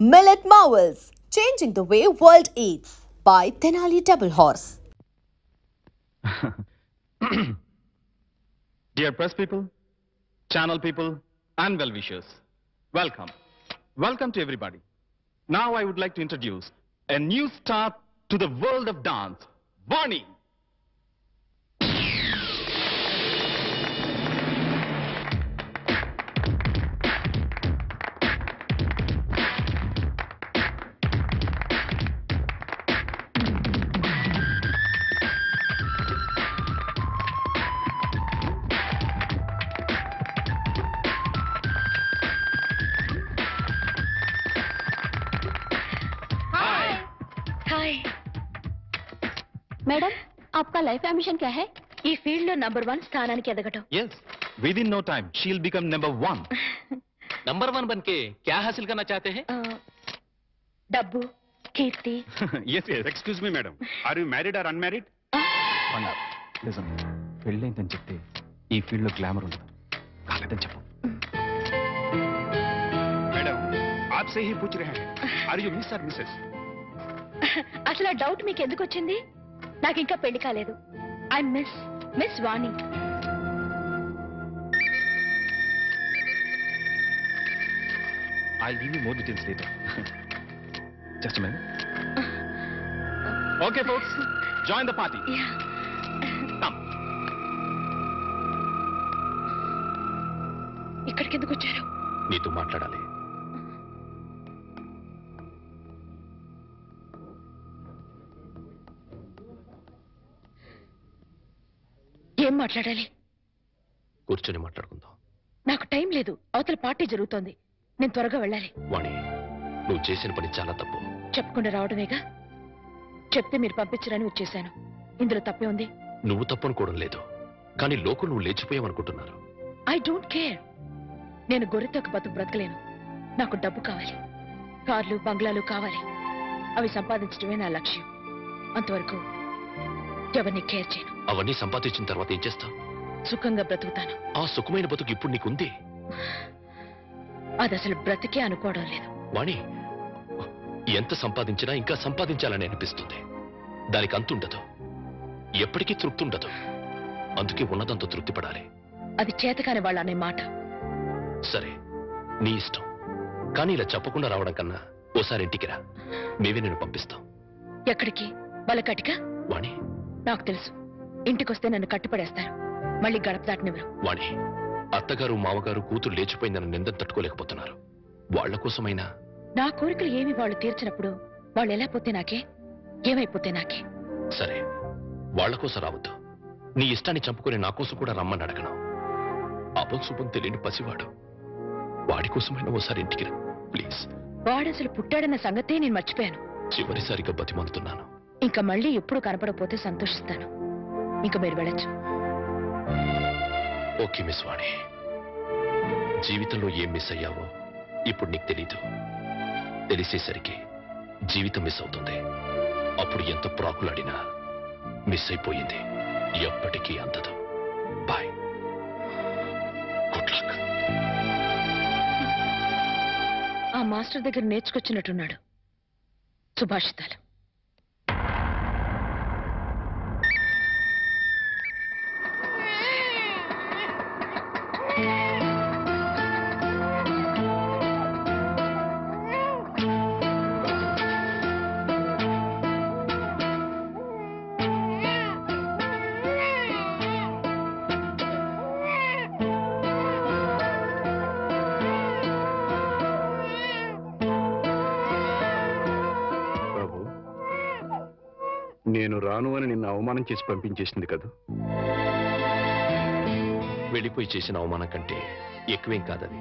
Millet Marvels, changing the way world eats by Tenali Double Horse. Dear press people, channel people, and well-wishers, welcome. Welcome to everybody. Now I would like to introduce a new star to the world of dance, Vani. Madam आपका life ambition क्या है ఈ field లో number 1 స్థానానికి ఎదగటం Yes, within no time she'll become number 1. Number 1 बनके क्या हासिल करना चाहते हैं? డబ్బు కీర్తి Yes, excuse me, madam. Are you married or unmarried? Listen, పెళ్ళైందని చెప్తే ఈ ఫీల్డ్ లో గ్లామర్ ఉండదు. కాలేదని చెప్పు. मैडम, आपसे ही पूछ रहे हैं. Are you miss or missus? అసలు ఆ డౌట్ మీకు ఎందుకు వచ్చింది? నాకు ఇంకా పెళ్లి కాలేదు. I miss Vani. I'll give you more details later. Just a minute. Okay, folks, join the party. Yeah. Come. ఇక్కడికి ఎందుకు వచ్చారు? నీతో మాట్లాడాలి. ఏం మాట్లాడాలి? కూర్చొని మాట్లాడుకుందాం. నాకు టైం లేదు. అవతల పార్టీ జరుగుతోంది. నేను త్వరగా వెళ్ళాలి. వాణి, నువ్వు చేసిన పని చాలా తప్పు. చెప్పకుండా రావడమేగా. చెప్తే మీరు పంపించరని వచ్చేసాను. ఇందులో తప్పే ఉంది. నువ్వు తప్పనుకోవడం లేదు, కానీ లోకం నువ్వు లేచిపోయావనుకుంటున్నారు. I don't care. నేను గొర్రెతో ఒక బతుకు బ్రతకలేను. నాకు డబ్బు కావాలి, కార్లు బంగ్లాలు కావాలి. అవి సంపాదించడమే నా లక్ష్యం. అంతవరకు ఎవరిని కేర్ చేయను. అవన్నీ సంపాదించిన తర్వాత ఏం చేస్తావు? సుఖంగా బ్రతుకుతాను. ఆ సుఖమైన బతుకు ఇప్పుడు నీకుంది. అది అసలు బ్రతికే అనుకోవడం లేదు. వాణి, ఎంత సంపాదించినా ఇంకా సంపాదించాలని అనిపిస్తుంది. దానికి అంతుండదు, ఎప్పటికీ తృప్తి ఉండదు. అందుకే ఉన్నదంతా తృప్తి పడాలి. అది చేతకాని వాళ్ళ అనే మాట. సరే, నీ ఇష్టం. కానీ ఇలా చెప్పకుండా రావడం కన్నా ఓసారి ఇంటికి రా. మేమే నేను పంపిస్తాం. ఎక్కడికి? బలకటిక? వాణి, నాకు తెలుసు. ఇంటికొస్తే నన్ను కట్టిపడేస్తారు. మళ్ళీ గడప దాటనివ్వరు. వాణి, అత్తగారు మామగారు కూతురు లేచిపోయిందని నింద తట్టుకోలేకపోతున్నారు. వాళ్ల కోసమైనా. నా కోరికలు ఏమి వాళ్ళు తీర్చినప్పుడు వాళ్ళు ఎలా పోతే నాకే, ఏమైపోతే నాకే. సరే, వాళ్ల కోసం రావద్దు. నీ ఇష్టాన్ని చంపుకుని నా కోసం కూడా రమ్మని అడగను. అపం శుభం తెలియని పసివాడు. వాడి కోసమైనా ఓసారి ఇంటికి రా ప్లీజ్. వాడసలు పుట్టాడన్న సంగతే నేను మర్చిపోయాను. చివరిసారిగా బతిమాలుతున్నాను. ఇంకా మళ్ళీ ఎప్పుడు కనపడకపోతే సంతోషిస్తాను. ఇంకా మీరు వెళ్ళొచ్చు. ఓకే మిస్ వాణి, జీవితంలో ఏం మిస్ అయ్యావో ఇప్పుడు నీకు తెలీదు. తెలిసేసరికి జీవితం మిస్ అవుతుంది. అప్పుడు ఎంత ప్రాకులాడినా మిస్ అయిపోయింది ఎప్పటికీ అందదు. Bye, good luck. ఆ మాస్టర్ దగ్గర నేర్చుకొచ్చినట్టున్నాడు సుభాషితాలు. నేను రాను అని నిన్ను అవమానం చేసి పంపించేసింది కదా. వెళ్ళిపోయి చేసిన అవమానం కంటే ఎక్కువేం కాదది.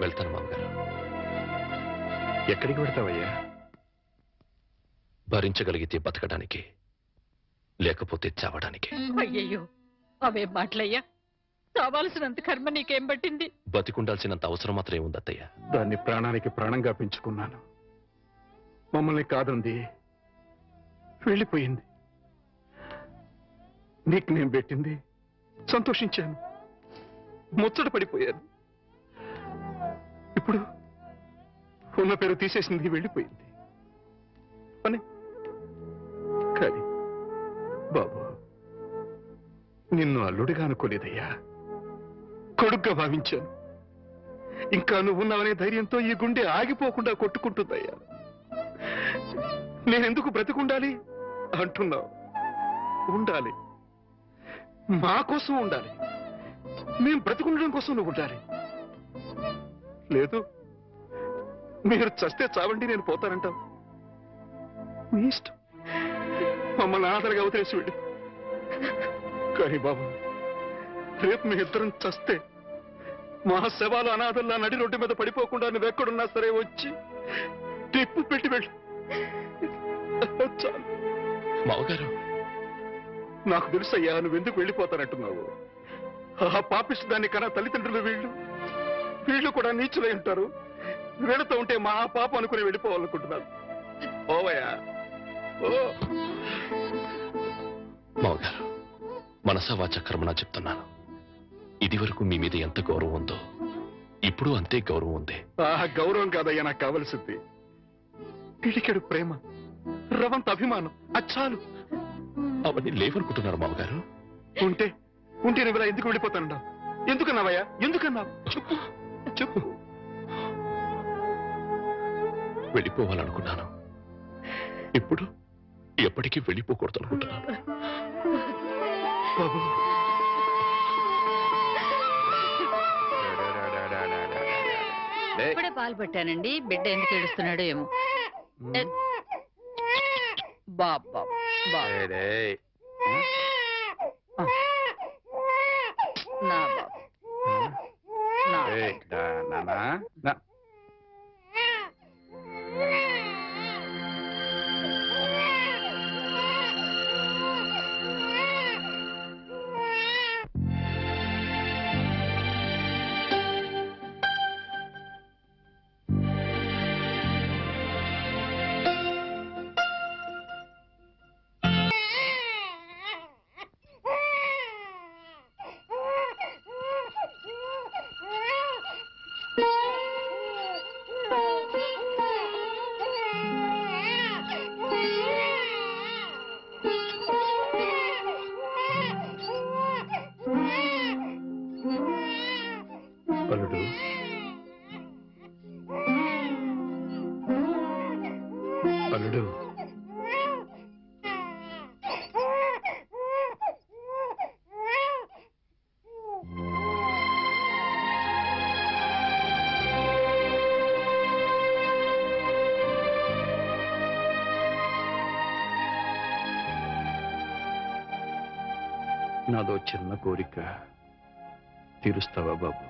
వెళ్తాను మామగారు. ఎక్కడికి పెడతావయ్యా? భరించగలిగితే బతకడానికి, లేకపోతే చావడానికి. అయ్యయ్యో, అవే మాటలయ్యా. చావాల్సినంత కర్మ నీకేం పట్టింది? బతికుండాల్సినంత అవసరం మాత్రమే ఉంది అత్తయ్య. దాన్ని ప్రాణానికి ప్రాణంగా పెంచుకున్నాను. మమ్మల్ని కాదంది వెళ్ళిపోయింది. నీకు నేను పెట్టింది సంతోషించాను, ముచ్చట పడిపోయాను. ఇప్పుడు ఉన్న పేరు తీసేసింది, వెళ్ళిపోయింది అని. కానీ బాబు, నిన్ను అల్లుడిగా అనుకోలేదయ్యా, కొడుగ్గా భావించాను. ఇంకా నువ్వు ఉన్నావనే ధైర్యంతో ఈ గుండె ఆగిపోకుండా కొట్టుకుంటుందయ్యా. నేనెందుకు బ్రతికుండాలి అంటున్నావు? ఉండాలి, మా కోసం ఉండాలి. మేం బ్రతికుండడం కోసం నువ్వు ఉండాలి. లేదు, మీరు చస్తే చావండి, నేను పోతానంటావు. నీ ఇష్టం, మమ్మల్ని అనాథలుగా వదిలేసి వెళ్ళి. కానీ బాబు, రేపు మీ ఇద్దరం చస్తే మా శవాలు అనాథల్లా నడి రోడ్డు మీద పడిపోకుండా నువ్వెక్కడున్నా సరే వచ్చి టిప్పు పెట్టి వెళ్ళి. చాలు. మావగారు, నాకు తెలుసయ్యా నువ్వెందుకు వెళ్ళిపోతానంటున్నావు. ఆ పాపిస్తు దాన్ని కన్నా తల్లిదండ్రులు వీళ్ళు కూడా నీచులై ఉంటారు. వీళ్ళతో ఉంటే మా పాప అనుకుని వెళ్ళిపోవాలనుకుంటున్నారు. ఓవయ్యా ఓ. మావగారు, మనసా వాచ కర్మనా చెప్తున్నాను. ఇది వరకు మీ మీద ఎంత గౌరవం ఉందో ఇప్పుడు అంతే గౌరవం ఉంది. ఆ గౌరవం కాదయ్యా నాకు కావలసింది, పిడికెడు ప్రేమ, రవంత అభిమానం. అచ్చాలు. అవన్నీ లేవనుకుంటున్నారు మావగారు. ఉంటే నువ్వు ఇలా ఎందుకు వెళ్ళిపోతానన్నావు? ఎందుకన్నావయ్యా? ఎందుకన్నావు? చెప్పు చెప్పు. వెళ్ళిపోవాలనుకున్నాను, ఇప్పుడు ఎప్పటికీ వెళ్ళిపోకూడదు అనుకుంటున్నాను. బాబు, ఇప్పుడే పాలు పెట్టానండి. బిడ్డ ఎందుకు ఏడుస్తున్నాడో ఏమో. బాబా నా బాబు నా అల్లుడు, అల్లుడు, నాదో చిన్న కోరిక తీరుస్తావా బాబు?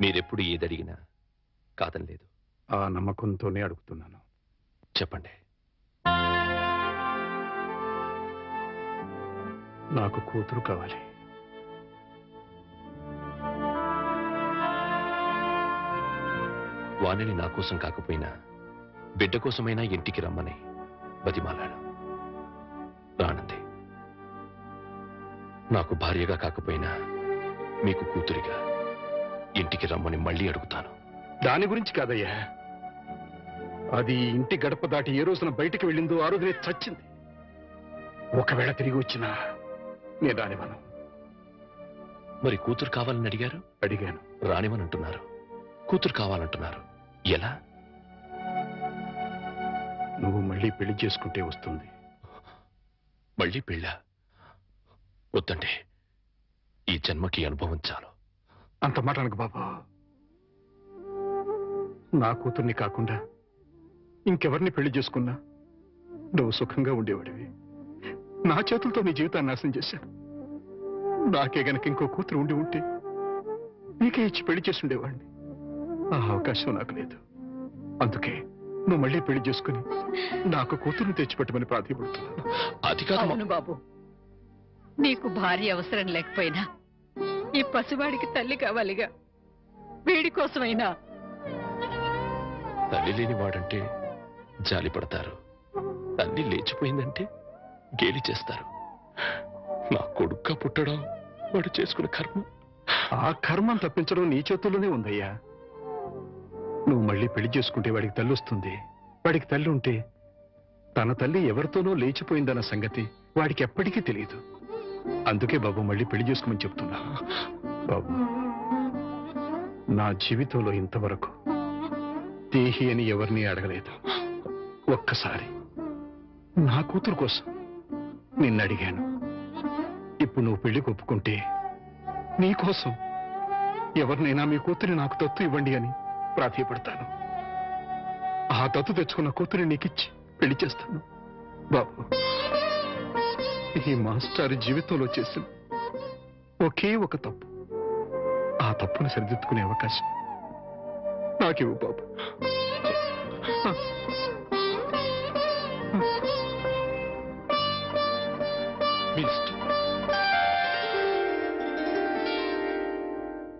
మీరెప్పుడు ఏదడిగినా కాదనలేదు. ఆ నమ్మకంతోనే అడుగుతున్నాను. చెప్పండి. నాకు కూతురు కావాలి. వాణిని నా కోసం కాకపోయినా బిడ్డ కోసమైనా ఇంటికి రమ్మని బతిమాలాడు. రానంది. నాకు భార్యగా కాకపోయినా మీకు కూతురిగా ఇంటికి రమ్మని మళ్ళీ అడుగుతాను. దాని గురించి కాదయ్యా, అది ఇంటి గడప దాటి ఏ రోజున బయటికి వెళ్ళిందో ఆ రోజునే చచ్చింది. ఒకవేళ తిరిగి వచ్చినా నేను రానివ్వను. మరి కూతురు కావాలని అడిగారు? అడిగాను. రానివని అంటున్నారు. కూతురు కావాలంటున్నారు. ఎలా? నువ్వు మళ్ళీ పెళ్లి చేసుకుంటే వస్తుంది. మళ్ళీ పెళ్ళా? వద్దండి, ఈ జన్మకి అనుభవం చాలు. అంత మాట అనకు బాబా. నా కూతుర్ని కాకుండా ఇంకెవరిని పెళ్లి చేసుకున్నా నువ్వు సుఖంగా ఉండేవాడివి. నా చేతులతో నీ జీవితాన్ని నాశనం చేశాను. నాకే గనక ఇంకో కూతురు ఉండి ఉంటే నీకే ఇచ్చి పెళ్లి చేసి ఉండేవాడిని. ఆ అవకాశం నాకు లేదు. అందుకే నువ్వు మళ్ళీ పెళ్లి చేసుకుని నాకు కూతురుని తెచ్చిపెట్టమని ప్రాధాన్యపడుతున్నాను. అది కాదు అవును బాబు, నీకు భార్య అవసరం లేకపోయినా ఈ పసివాడికి తల్లి కావాలిగా. వీడి కోసమైనా. తల్లి లేని వాడంటే జాలి పడతారు, తల్లి లేచిపోయిందంటే గేలి చేస్తారు. నా కొడుక్క పుట్టడం వాడు చేసుకున్న కర్మ. ఆ కర్మం తప్పించడం నీ చేతుల్లోనే ఉందయ్యా. నువ్వు మళ్ళీ పెళ్లి చేసుకుంటే వాడికి తల్లి వస్తుంది. వాడికి తల్లి ఉంటే తన తల్లి ఎవరితోనో లేచిపోయిందన్న సంగతి వాడికి ఎప్పటికీ తెలియదు. అందుకే బాబు మళ్ళీ పెళ్లి చేసుకోమని చెప్తున్నా. బాబు, నా జీవితంలో ఇంతవరకు దేహి అని ఎవరిని అడగలేదు. ఒక్కసారి నా కూతురు కోసం నిన్ను అడిగాను. ఇప్పుడు నువ్వు పెళ్లికి ఒప్పుకుంటే నీకోసం ఎవరినైనా మీ కూతురి నాకు దత్తు ఇవ్వండి అని ప్రాధేయపడతాను. ఆ దత్తు తెచ్చుకున్న కూతురి నీకిచ్చి పెళ్లి చేస్తాను. బాబు, ఈ మాస్టర్ జీవితంలో చేసిన ఒకే ఒక తప్పు, ఆ తప్పును సరిదిద్దుకునే అవకాశం నాకివ్వు బాబు.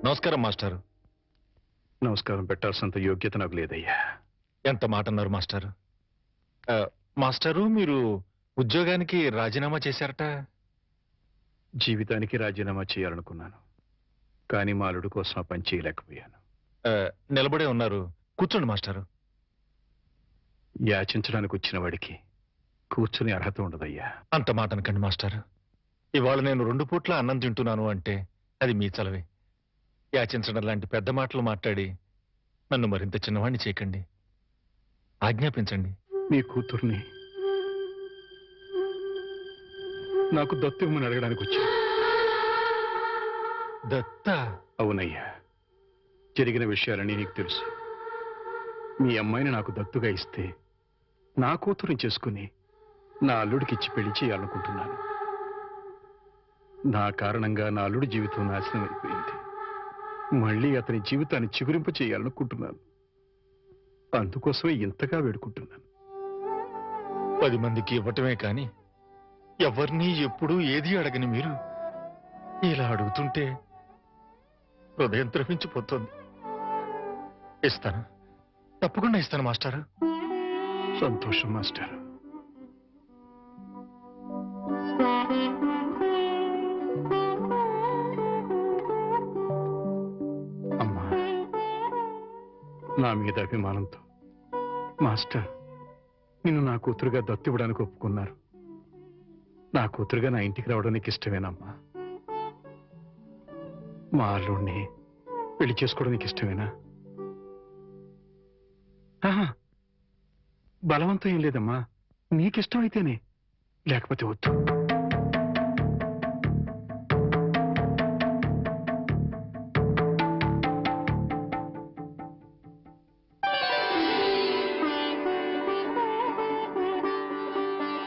నమస్కారం మాస్టారు. నమస్కారం పెట్టాల్సినంత యోగ్యత నాకు లేదయ్యా. ఎంత మాట అన్నారు మాస్టారు. మాస్టారు, మీరు ఉద్యోగానికి రాజీనామా చేశారట. జీవితానికి రాజీనామా చేయాలనుకున్నాను, కానీ మా అల్లుడు కోసం ఆ పని చేయలేకపోయాను. నిలబడే ఉన్నారు, కూర్చోండి మాస్టారు. యాచించడానికి వచ్చిన వాడికి కూర్చుని అర్హత ఉండదయ్యా. అంత మాట అనకండి మాస్టారు. ఇవాళ నేను 2 పూట్ల అన్నం తింటున్నాను అంటే అది మీ చలవే. యాచించడం లాంటి పెద్ద మాటలు మాట్లాడి నన్ను మరింత చిన్నవాణ్ణి చేయకండి, ఆజ్ఞాపించండి. మీ కూతుర్ని నాకు దత్తు ఇవ్వమని అడగడానికి వచ్చా. దత్త? అవునయ్యా, జరిగిన విషయాలన్నీ నీకు తెలుసు. మీ అమ్మాయిని నాకు దత్తుగా ఇస్తే నా కూతురుని చేసుకుని నా అల్లుడికి ఇచ్చి పెళ్లి చేయాలనుకుంటున్నాను. నా కారణంగా నా అల్లుడి జీవితం నాశనం అయిపోయింది. మళ్ళీ అతని జీవితాన్ని చిగురింప చేయాలనుకుంటున్నాను. అందుకోసమే ఇంతగా వేడుకుంటున్నాను. 10 మందికి ఇవ్వటమే కాని ఎవరిని ఎప్పుడూ ఏది అడగని మీరు ఇలా అడుగుతుంటే హృదయం ద్రవించిపోతుంది. ఇస్తాను, తప్పకుండా ఇస్తాను మాస్టారు. సంతోషం మాస్టర్. అమ్మా, నా మీద అభిమానంతో మాస్టర్ నిన్ను నా కూతురుగా దత్తు ఇవ్వడానికి ఒప్పుకున్నారు. నా కూతురుగా నా ఇంటికి రావడం నీకు ఇష్టమేనమ్మా? మా అల్లుడిని పెళ్లి చేసుకోవడం నీకు ఇష్టమేనా? బలవంతం ఏం లేదమ్మా, నీకిష్టం అయితేనే, లేకపోతే వద్దు.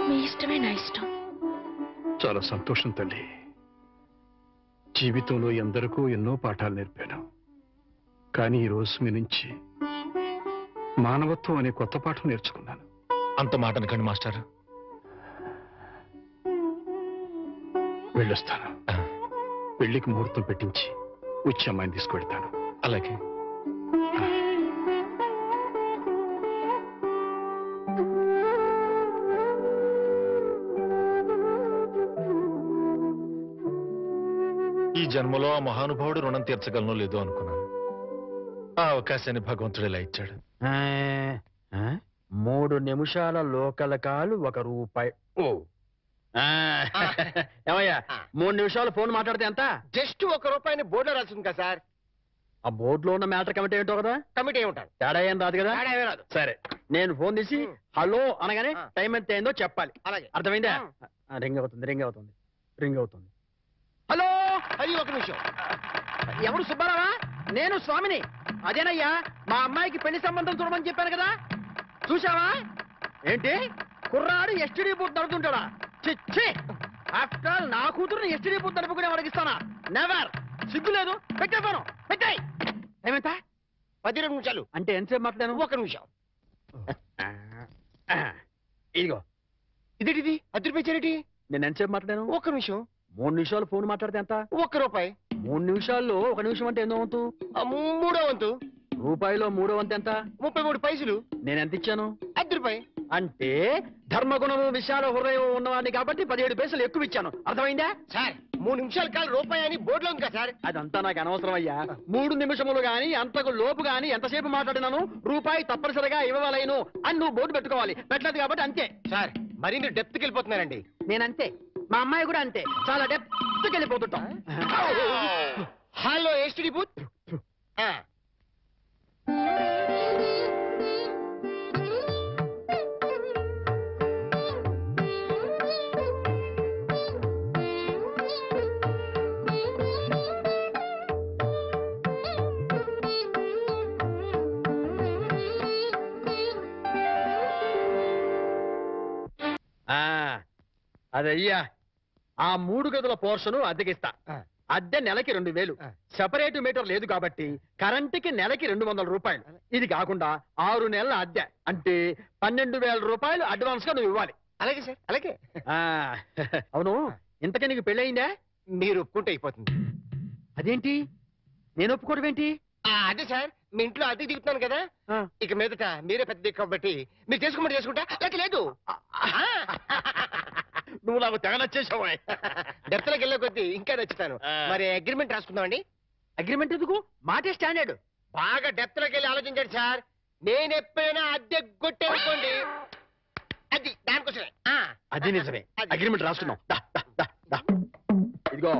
మీ ఇష్టమే నా ఇష్టం. చాలా సంతోషం తల్లి. జీవితంలో ఎందరికో ఎన్నో పాఠాలు నేర్పాను, కానీ ఈ రోజు మీ నుంచి మానవత్వం అనే కొత్త పాఠం నేర్చుకున్నాను. అంత మాట అనకండి మాస్టర్. వెళ్ళొస్తాను. పెళ్లికి ముహూర్తం పెట్టించి వచ్చి అమ్మాయిని తీసుకువెళ్తాను. అలాగే. ఈ జన్మలో ఆ మహానుభావుడు రుణం తీర్చగలనో లేదో అనుకున్నాను. ఆ అవకాశాన్ని భగవంతుడు ఇలా ఇచ్చాడు. 3 నిమిషాల లోకల్ కాలు ₹1. ఓ ఏమయ్యా, 3 నిమిషాలు ఫోన్ మాట్లాడితే ఎంత? జస్ట్ ₹1 బోర్డులో రాసింది కదా సార్. ఆ బోర్డులో ఉన్న మ్యాటర్ కమిటీ ఏంటో కదా. కమిటీ ఏముంటారు? తేడా ఏం రాదు కదా. రాదు. సరే, నేను ఫోన్ తీసి హలో అనగానే టైం ఎంత అయిందో చెప్పాలి. అలాగే. అర్థమైందా? రింగ్ అవుతుంది. హలో, అది 1 నిమిషం. ఎవరు? సుబ్బారావా? నేను స్వామిని. అదేనయ్యా, మా అమ్మాయికి పెళ్లి సంబంధం చూడమని చెప్పాను కదా. చూసావా? ఏంటి కుర్రాడు ఎస్టీడీ బూత్ నడుపుతుంటాడా? చిచ్చి, ఆఫ్టర్ ఆల్ నా కూతురుని ఎస్టీడీ బూత్ నడుపుకునే అడిగిస్తానా? నెవర్. సిగ్గు లేదు. పెట్టేస్తాను. పెట్టాయి. ఏమంట? 12 నిమిషాలు. అంటే ఎంతసేపు మాట్లాడాను? 1 నిమిషం. ఇదిగో. ఇదేంటిది? ₹10 నేను ఎంతసేపు మాట్లాడాను? 1 నిమిషం. 3 నిమిషాలు ఫోన్ మాట్లాడితే ఎంత? ₹1. 3 నిమిషాల్లో 1 నిమిషం అంటే ఎన్నో వంతు? 3వ వంతు. రూపాయిలో 3వ వంతు ఎంత? 33 పైసలు. నేను ఎంత ఇచ్చాను? ₹10. అంటే ధర్మగుణము విశాల హృదయం ఉన్నవాడిని కాబట్టి 17 పైసలు ఎక్కువ ఇచ్చాను. అర్థమైందా? సార్ 3 నిమిషాల కాలం రూపాయి అని బోర్డులో ఉంది కదా సార్. అదంతా నాకు అనవసరం అయ్యా. 3 నిమిషములు గాని అంతకు లోపు గాని ఎంతసేపు మాట్లాడినాను రూపాయి తప్పనిసరిగా ఇవ్వలేను అని నువ్వు బోర్డు పెట్టుకోవాలి. పెట్టలేదు కాబట్టి అంతే. సార్ మరి మీరు డెప్త్కి వెళ్ళిపోతున్నారండి. నేనంతే, మా అమ్మాయి కూడా అంతే, చాలా డెప్త్కి వెళ్ళిపోతుంటాం. Hello STD booth. అదయ్యా ఆ 3 గదుల పోర్షను అద్దెకిస్తా. అద్దె నెలకి 2000. సెపరేట్ మీటర్ లేదు కాబట్టి కరెంటుకి నెలకి 200 రూపాయలు. ఇది కాకుండా 6 నెలల అద్దె అంటే 12,000 రూపాయలు అడ్వాన్స్ గా నువ్వు ఇవ్వాలి. అలాగే సార్, అలాగే. అవును, ఇంతకీ నీకు పెళ్ళయిందా? మీరు ఒప్పుకుంటే అయిపోతుంది. అదేంటి నేను ఒప్పుకోవడం ఏంటి? అదే సార్, మీ ఇంట్లో అద్దెకి దిగుతున్నాను కదా, ఇక మీదట మీరే పెద్ద దిక్కు కాబట్టి మీరు చేసుకోమని చేసుకుంటా. లేక లేదు. నువ్వు నాకు తెగ నచ్చేసావా? డెప్త్లోకి వెళ్ళే కొద్దీ ఇంకా నచ్చుతాను. మరి అగ్రిమెంట్ రాసుకుందామండి. అగ్రిమెంట్ ఎందుకు? మాటే స్టాండర్డ్. బాగా డెప్త్లోకి వెళ్ళి ఆలోచించండి సార్. నేను ఎప్పుడైనా అద్దె కొట్టేనుకోండి, అది దానికోసమే. అది నిజమే. అగ్రిమెంట్ రాసుకున్నాం. ఇదిగో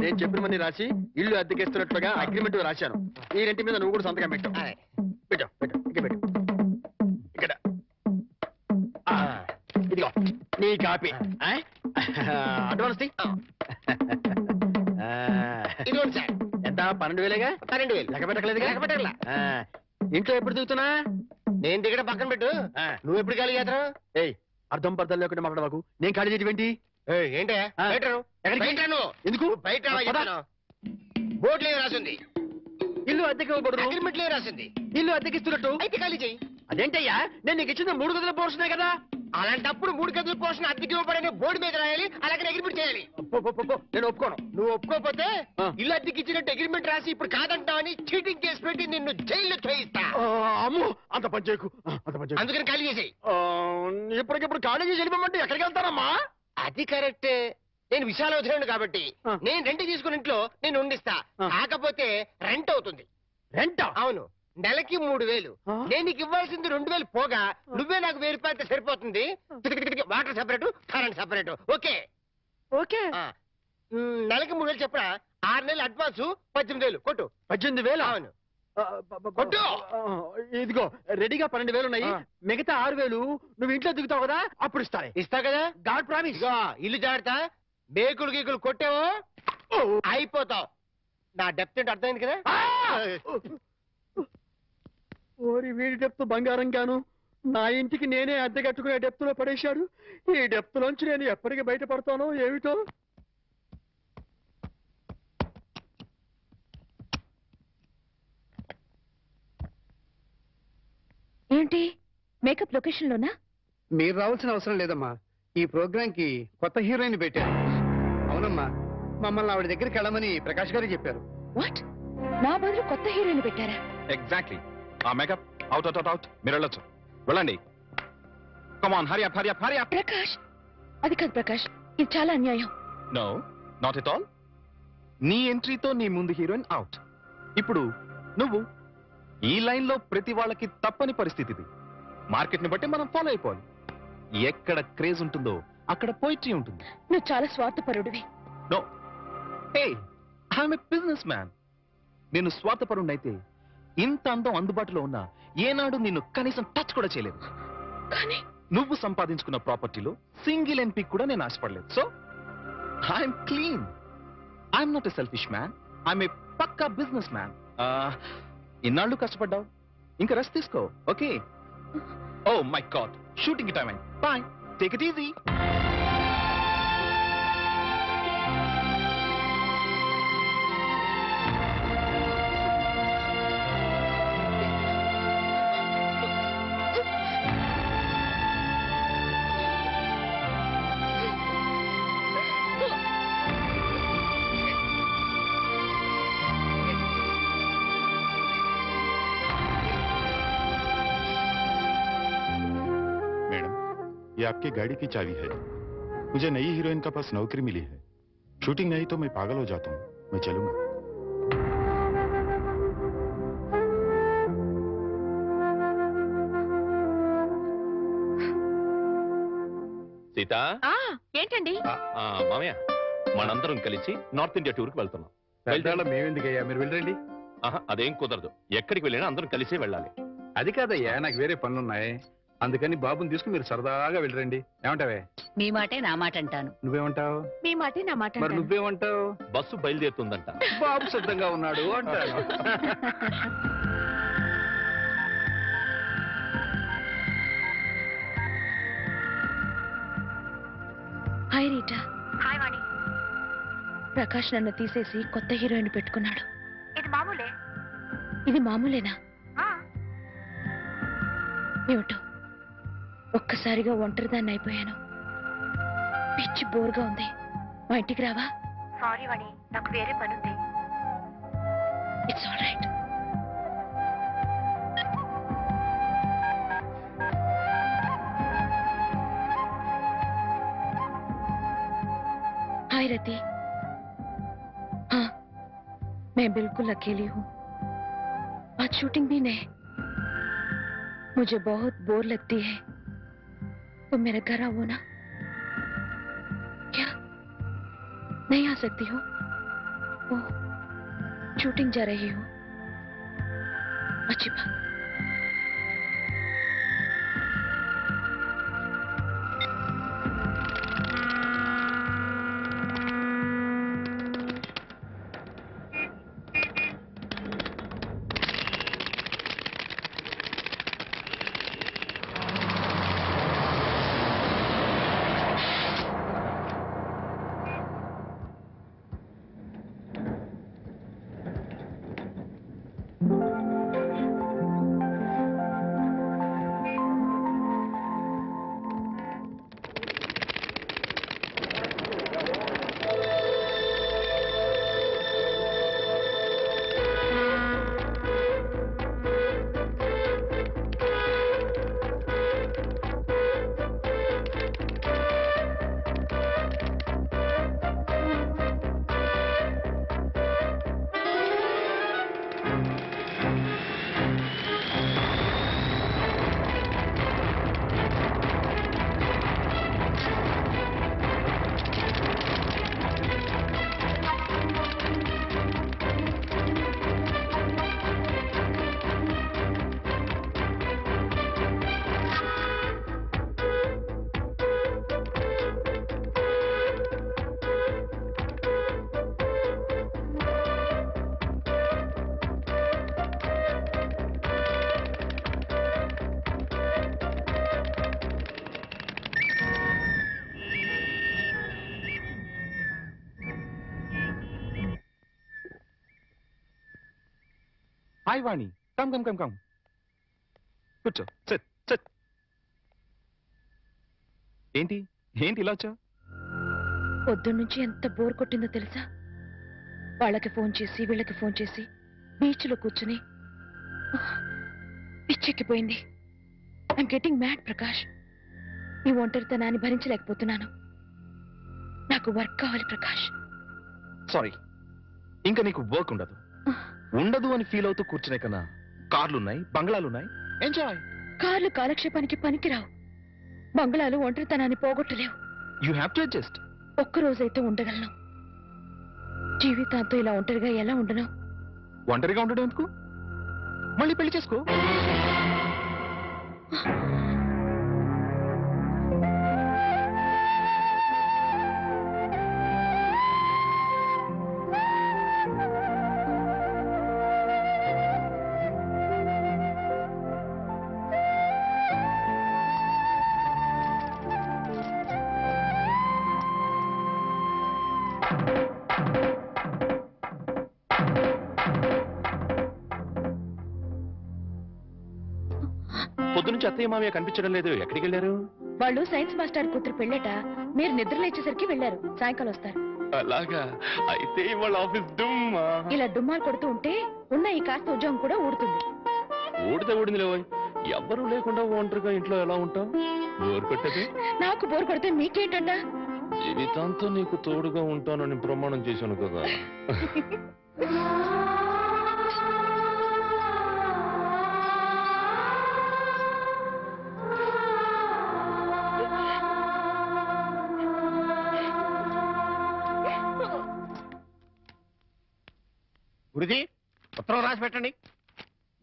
నేను చెప్పినవన్నీ రాసి ఇల్లు అద్దెకేస్తున్నట్లుగా అగ్రిమెంట్ రాశాను. ఈ రెంటి మీద నువ్వు కూడా సంతకం పెట్టు. పెట్టు పెట్టు ఇక్కడ పెట్టు. ఇక్కడ ఇదిగో నీ కాపీ. అడ్వాన్స్ ఇదిగోండి సార్. ఎంత? 12,000గా? 12,000. లెక్క పెట్టలేదు. లెక్క పెట్టగల. ఇంట్లో ఎప్పుడు దిగుతున్నా? నేను దిగడం పక్కన పెట్టు. నువ్వు ఎప్పుడు ఖాళీ చేస్తావు? ఏయ్, అర్థం పర్థం లేకుండా మాట్లాడవాకు. నేను ఖాళీ చేయటం ఏంటే? ఎందుకు? బయట బోర్డులో రాసింది ఇల్లు అద్దెకి ఇవ్వబడదు. అగ్రిమెంట్లో రాసింది ఇల్లు అద్దెకిస్తున్నట్టు. అయితే ఖాళీ చెయ్యి. అదేంటయ్యా, నేను నీకు ఇచ్చిన 3 గదుల పోర్షనే కదా. అలాంటప్పుడు 3 గదుల పోర్షన్ అద్దెకి ఇవ్వబడని బోర్డు మీద రాయాలి, అలాగే అగ్రిమెంట్ చేయాలి. నేను ఒప్పుకోను. నువ్వు ఒప్పుకోకపోతే ఇల్లు అద్దెకి ఇచ్చినట్టు అగ్రిమెంట్ రాసి ఇప్పుడు కాదంటావని చీటింగ్ కేసు పెట్టి నిన్ను జైల్లో చేయిస్తా. అమ్మో, అంత పని చేయకు. అందుకని ఖాళీ చేసేయి. ఇప్పటికిప్పుడు ఖాళీ చేసి వెళ్ళిపోమంటే ఎక్కడికి వెళ్తానమ్మా? అది కరెక్టే. నేను విశాల వదిలేను కాబట్టి నేను రెంట్ తీసుకుని ఇంట్లో నేను ఉండిస్తా. కాకపోతే రెంట్ అవుతుంది. రెంట్? అవును, నెలకి 3,000. నేను నీకు ఇవ్వాల్సింది 2,000 పోగా నువ్వే నాకు 1,000 రూపాయలు సరిపోతుంది. Water separate, current separate. Okay okay. నెలకి 3,000 చెప్పరా? 6 నెలలు అడ్వాన్స్ 18,000 కొట్టు. 18,000? అవును కొట్టు. ఇదిగో రెడీగా 12,000 ఉన్నాయి. మిగతా 6,000 నువ్వు ఇంట్లో దిగుతావు కదా, అప్పుడు ఇస్తా కదా. God promise. ఇల్లు జాగ్రత్త. బేకులు గీకులు కొట్టావో అయిపోతావు. నా డెప్త్ ఏంటి అర్థమైంది కదా. ఓరి వీడి డెప్త్ బంగారం గాను నా ఇంటికి నేనే అద్దె కట్టుకునే డెప్త్ లో పడేశాడు. ఈ డెప్త్ లోంచి నేను ఎప్పటికి బయటపడతానో ఏమిటో. ఏంటి మేకప్ లొకేషన్ లోనా? మీరు రావాల్సిన అవసరం లేదమ్మా. ఈ ప్రోగ్రామ్ కి కొత్త హీరోయిన్ పెట్టారు. అవునమ్మా, మమ్మల్ని ఆవిడ దగ్గరికి వెళ్ళమని ప్రకాష్ గారు చెప్పారు. వాట్? నా బదులు కొత్త హీరోయిన్ పెట్టారా? ఎగ్జాక్ట్లీ. ఆ మేకప్ అవుట్ అవుట్ అవుట్. మీరు వెళ్ళొచ్చు. వెళ్ళండి. Come on, Hari up, Hari up, Hari up. Prakash, అది కాదు ప్రకాష్, ఇది చాలా అన్యాయం. No, not at all. నీ ఎంట్రీతో నీ ముందు హీరోయిన్ అవుట్. ఇప్పుడు నువ్వు ఈ లైన్ లో ప్రతి వాళ్ళకి తప్పని పరిస్థితి ఇది. మార్కెట్ ని బట్టి మనం ఫాలో అయిపోవాలి. ఎక్కడ క్రేజ్ ఉంటుందో అక్కడ పోయిట్రీ ఉంటుంది. నువ్వు చాలా స్వార్థపరుడివి. No, hey, I'm a business man. నేను స్వార్థపరుణ్ణైతే ఇంత అందం అందుబాటులో ఉన్నా ఏనాడు నిన్ను కనీసం టచ్ కూడా చేయలేదు. కానీ నువ్వు సంపాదించుకున్న ప్రాపర్టీలో సింగిల్ ఎంపీ కూడా నేను ఆశపడలేదు. So I'm clean. I'm not a selfish man. I'm a పక్కా బిజినెస్ మ్యాన్. ఇన్నాళ్ళు కష్టపడ్డావు, ఇంకా రెస్ట్ తీసుకో. Okay? Oh my God, shooting time అయింది. Bye, take it easy. Madam, ये आपकी गाड़ी की चाबी है। मुझे नई हीरोइन का पास नौकरी मिली है। शूटिंग नहीं तो मैं पागल हो जाता हूँ। मैं चलूंगा। సీత ఏంటండి? మామయ్య, మనందరం కలిసి నార్త్ ఇండియా టూర్కి వెళ్తున్నాం. మేమెందుకయ్యా, మీరు వెళ్ళండి. అదేం కుదరదు. ఎక్కడికి వెళ్ళినా అందరం కలిసే వెళ్ళాలి. అది కాదయ్యా, నాకు వేరే పనులున్నాయి. అందుకని బాబుని తీసుకుని మీరు సరదాగా వెళ్ళరండి. ఏమంటావే? మీ మాటే నా మాట అంటాను. నువ్వేమంటావు? మీ మాటే నా మాట. మరి నువ్వేమంటావు? బస్సు బయలుదేరుతుందంట. బాబు సిద్ధంగా ఉన్నాడు అంటాను. Hi Rita. హాయ్ వాణి. ప్రకాష్ నన్ను తీసేసి కొత్త హీరోయిన్ పెట్టుకున్నాడు. ఇది మామూలే. ఇది మామూలేనా? ఏమిటో ఒక్కసారిగా ఒంటరిదాన్ని అయిపోయాను. పిచ్చి బోర్గా ఉంది. మా ఇంటికి రావా? సారీ వాణి, నాకు వేరే పని ఉంది. It's all right. Hi Rati. हाँ, मैं बिल्कुल अकेली हूँ. आज शूटिंग भी नहीं. मुझे बहुत बोर लगती है. तो मेरे घर आओ ना. क्या नहीं आ सकती हो? ओह, शूटिंग जा रही हूँ. अच्छी बात. హాయ్ వాణి, కమ్ కమ్ కమ్ కమ్. కూర్చో, సిట్ సిట్. ఏంటి ఏంటి ఇలా వచ్చా? పొద్దున్నుంచి ఎంత బోర్ కొట్టిందో తెలుసా? వాళ్ళకి ఫోన్ చేసి వీళ్ళకి ఫోన్ చేసి బీచ్లో కూర్చుని పిచ్చెక్కిపోయింది. I'm getting mad Prakash. నీ ఒంటరితనాన్ని భరించలేకపోతున్నాను. నాకు వర్క్ కావాలి ప్రకాష్. సారీ, ఇంకా నీకు వర్క్ ఉండదు. ఉండదు అని ఫీల్ అవుతూ కూర్చునే కన్నా కార్లున్నాయి, బంగ్లాలున్నాయి. ఎంజాయ్. కార్లు కాలక్షేపానికి పనికిరావు. బంగ్లాలు ఒంటరితనాన్ని పోగొట్టలేవు. You have to adjust. ఒక్కరోజైతే ఉండగలను. జీవితాంతో ఇలా ఒంటరిగా ఎలా ఉండను? ఒంటరిగా ఉండడం ఎందుకు? మళ్ళీ పెళ్లి చేసుకో. పొద్దునుంచి అత్తయ్య మామయ్య కనిపించడం లేదు. ఎక్కడికి వెళ్ళారు? వాళ్ళు సైన్స్ మాస్టర్ కూతురు పెళ్ళట. మీరు నిద్ర లేచేసరికి వెళ్ళారు. సాయంకాలం వస్తారు. అలాగా? అయితే వాళ్ళ ఆఫీస్ డుమ్మా. ఇలా డుమ్మాలు కొడుతూ ఉంటే ఉన్న ఈ కాస్త ఉద్యోగం కూడా ఊడుతుంది. ఊడితే ఊడింది లేవోయ్. ఎవ్వరూ లేకుండా ఒంటరిగా ఇంట్లో ఎలా ఉంటావు? బోర్ కొట్టది? నాకు బోర్ కొడితే మీకేంటండా? జీవితాంతం నీకు తోడుగా ఉంటానని ప్రమాణం చేశాను కదా. గురుజీ ఉత్తరం రాసి పెట్టండి.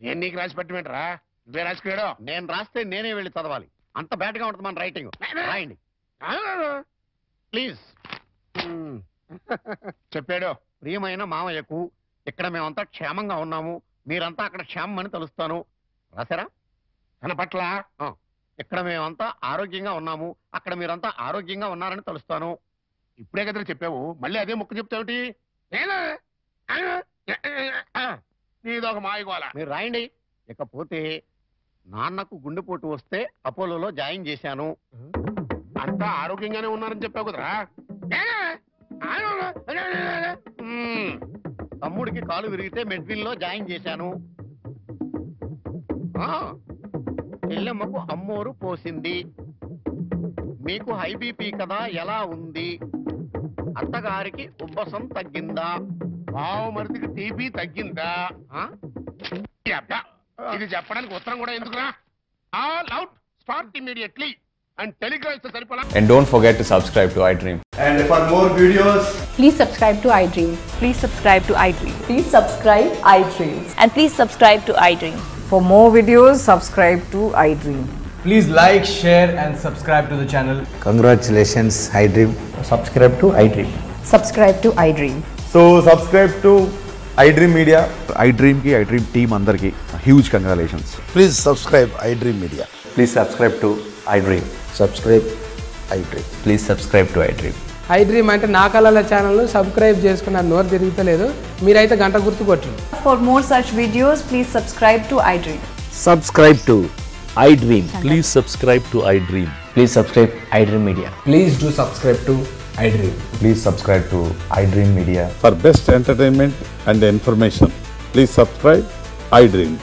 నేను నీకు రాసి పెట్టమంటారా? నువ్వే రాసుకున్నాడు. నేను రాస్తే నేనే వెళ్ళి చదవాలి. అంత బ్యాడ్గా ఉంటుంది మన రైటింగ్. రాయండి ప్లీజ్. చెప్పాడు. ప్రియమైన మామయ్యకు, ఇక్కడ మేమంతా క్షేమంగా ఉన్నాము, మీరంతా అక్కడ క్షేమం అని తలుస్తాను. రాశారా? తన పట్ల ఇక్కడ మేమంతా ఆరోగ్యంగా ఉన్నాము, అక్కడ మీరంతా ఆరోగ్యంగా ఉన్నారని తలుస్తాను. ఇప్పుడే కదా చెప్పావు, మళ్ళీ అదే ముక్క చెప్తావుటి? నీదొక మాయగోల. మీరు రాయండి. ఇకపోతే నాన్నకు గుండెపోటు వస్తే అపోలోలో జాయిన్ చేశాను. అంతా ఆరోగ్యంగానే ఉన్నారని చెప్పావు కదరా. తమ్ముడికి కాలు విరిగితే మెడ్విల్లో జాయిన్ చేశాను. చెల్లెమ్మకు అమ్మోరు పోసింది. మీకు హై బీపీ కదా, ఎలా ఉంది? అత్తగారికి ఉబ్బసం తగ్గిందా? మరిదికి టీబీ తగ్గిందా? ఇది చెప్పడానికి ఉత్తరం కూడా ఎందుకురా? All out, start immediately and telegram is సరిపోలా. And don't forget to subscribe to iDream. And for more videos, please subscribe to iDream. Please subscribe to iDream. Please subscribe iDream. And please subscribe to iDream. For more videos, subscribe to iDream. please like, share and subscribe to the channel. Congratulations iDream. Subscribe to iDream. Subscribe to iDream. So subscribe to iDream Media. iDream ki iDream team andarki huge congratulations. Please subscribe iDream Media. Please subscribe to iDream. Subscribe iDream. Please subscribe to iDream. iDream అంటే నా కళల channel subscribe చేసుకున్న నోరు తిరుగుతలేదు, మీరైతే గంట గుర్తు కొట్టండి. For more such videos, please subscribe to iDream. Subscribe to iDream. Please subscribe to iDream. Please subscribe iDream Media. Please do subscribe to iDream. Please subscribe to iDream Media. For best entertainment and information, please subscribe iDream.